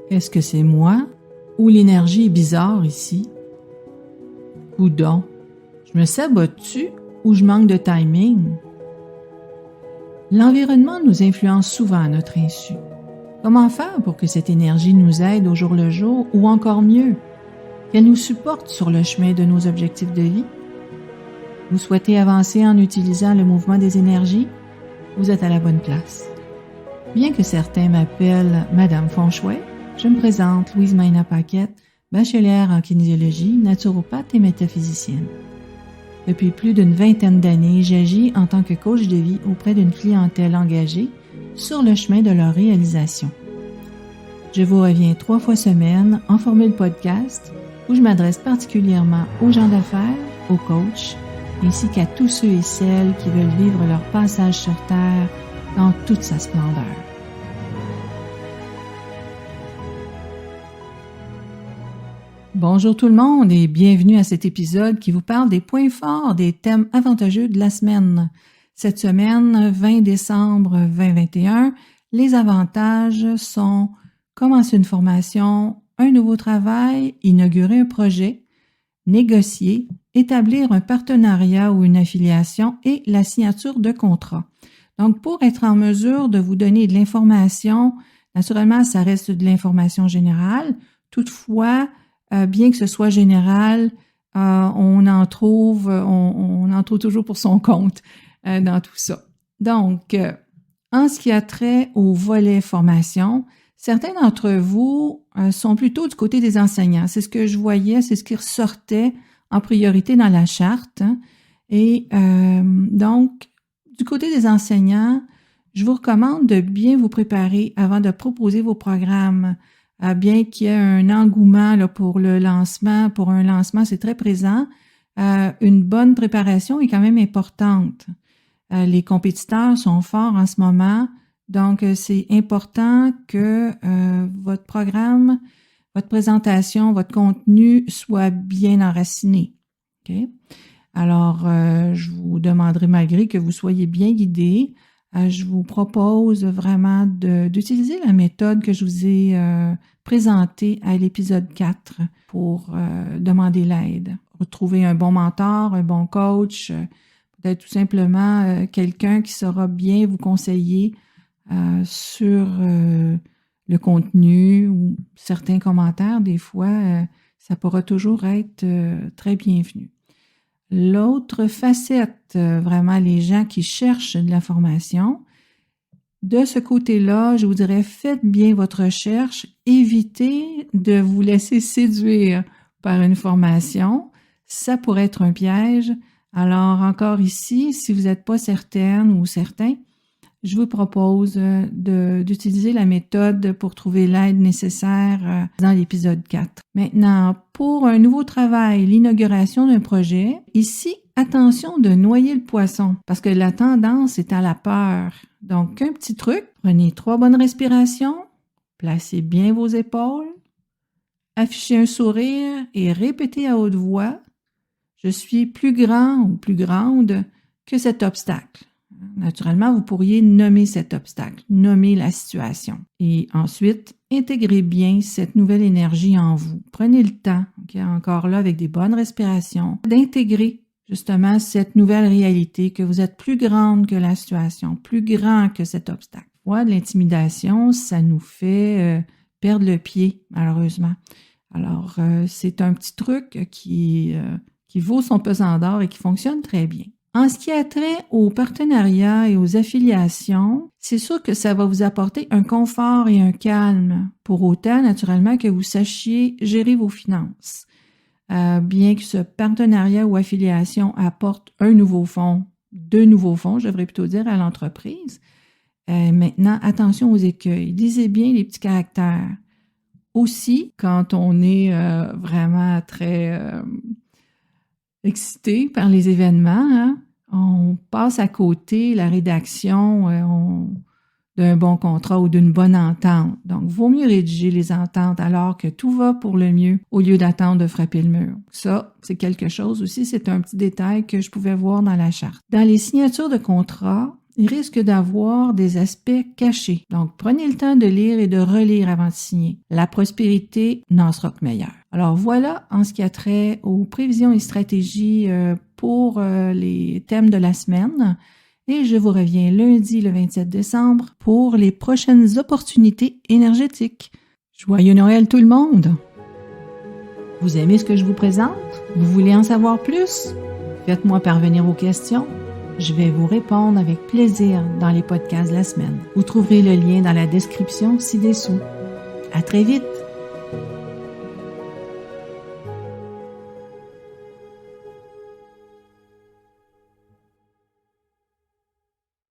Est-ce que c'est moi ou l'énergie est bizarre ici? Coudon, je me sabote-tu ou je manque de timing? L'environnement nous influence souvent à notre insu. Comment faire pour que cette énergie nous aide au jour le jour ou encore mieux, qu'elle nous supporte sur le chemin de nos objectifs de vie? Vous souhaitez avancer en utilisant le mouvement des énergies? Vous êtes à la bonne place. Bien que certains m'appellent Madame Fonchouet, je me présente Louise Maina-Paquette, bachelière en kinésiologie, naturopathe et métaphysicienne. Depuis plus d'une vingtaine d'années, j'agis en tant que coach de vie auprès d'une clientèle engagée sur le chemin de leur réalisation. Je vous reviens 3 fois semaine en formule podcast où je m'adresse particulièrement aux gens d'affaires, aux coachs, ainsi qu'à tous ceux et celles qui veulent vivre leur passage sur Terre dans toute sa splendeur. Bonjour tout le monde et bienvenue à cet épisode qui vous parle des points forts des thèmes avantageux de la semaine. Cette semaine, 20 décembre 2021, les avantages sont commencer une formation, un nouveau travail, inaugurer un projet, négocier, établir un partenariat ou une affiliation et la signature de contrat. Donc, pour être en mesure de vous donner de l'information, naturellement, ça reste de l'information générale. Toutefois, bien que ce soit général, on en trouve toujours pour son compte dans tout ça. Donc, en ce qui a trait au volet formation, certains d'entre vous sont plutôt du côté des enseignants. C'est ce que je voyais, c'est ce qui ressortait en priorité dans la charte. Et donc, du côté des enseignants, je vous recommande de bien vous préparer avant de proposer vos programmes. Bien qu'il y ait un engouement là, pour un lancement, c'est très présent. Une bonne préparation est quand même importante. Les compétiteurs sont forts en ce moment, donc c'est important que votre programme, votre présentation, votre contenu soit bien enraciné. Okay? Alors, je vous demanderai, malgré que vous soyez bien guidé, je vous propose vraiment d'utiliser la méthode que je vous ai présentée à l'épisode 4 pour demander l'aide. Retrouver un bon mentor, un bon coach, peut-être tout simplement quelqu'un qui saura bien vous conseiller sur le contenu ou certains commentaires. Des fois, ça pourra toujours être très bienvenu. L'autre facette, vraiment les gens qui cherchent de la formation, de ce côté-là, je vous dirais, faites bien votre recherche, évitez de vous laisser séduire par une formation, ça pourrait être un piège. Alors encore ici, si vous n'êtes pas certaine ou certain, je vous propose d'utiliser la méthode pour trouver l'aide nécessaire dans l'épisode 4. Maintenant, pour un nouveau travail, l'inauguration d'un projet, ici, attention de noyer le poisson parce que la tendance est à la peur. Donc, un petit truc, prenez 3 bonnes respirations, placez bien vos épaules, affichez un sourire et répétez à haute voix « Je suis plus grand ou plus grande que cet obstacle ». Naturellement, vous pourriez nommer cet obstacle, nommer la situation. Et ensuite, intégrez bien cette nouvelle énergie en vous. Prenez le temps, encore là avec des bonnes respirations, d'intégrer justement cette nouvelle réalité que vous êtes plus grande que la situation, plus grand que cet obstacle. Ouais, de l'intimidation, ça nous fait perdre le pied, malheureusement. Alors, c'est un petit truc qui vaut son pesant d'or et qui fonctionne très bien. En ce qui a trait aux partenariats et aux affiliations, c'est sûr que ça va vous apporter un confort et un calme, pour autant, naturellement, que vous sachiez gérer vos finances. Bien que ce partenariat ou affiliation apporte un nouveau fonds, 2 nouveaux fonds, je devrais plutôt dire, à l'entreprise. Maintenant, attention aux écueils. Lisez bien les petits caractères. Aussi, quand on est vraiment très excité par les événements, hein, on passe à côté la rédaction d'un bon contrat ou d'une bonne entente. Donc, vaut mieux rédiger les ententes alors que tout va pour le mieux au lieu d'attendre de frapper le mur. Ça, c'est quelque chose aussi, c'est un petit détail que je pouvais voir dans la charte. Dans les signatures de contrat, il risque d'avoir des aspects cachés. Donc, prenez le temps de lire et de relire avant de signer. La prospérité n'en sera que meilleure. Alors voilà en ce qui a trait aux prévisions et stratégies pour les thèmes de la semaine. Et je vous reviens lundi le 27 décembre pour les prochaines opportunités énergétiques. Joyeux Noël tout le monde! Vous aimez ce que je vous présente? Vous voulez en savoir plus? Faites-moi parvenir vos questions. Je vais vous répondre avec plaisir dans les podcasts de la semaine. Vous trouverez le lien dans la description ci-dessous. À très vite!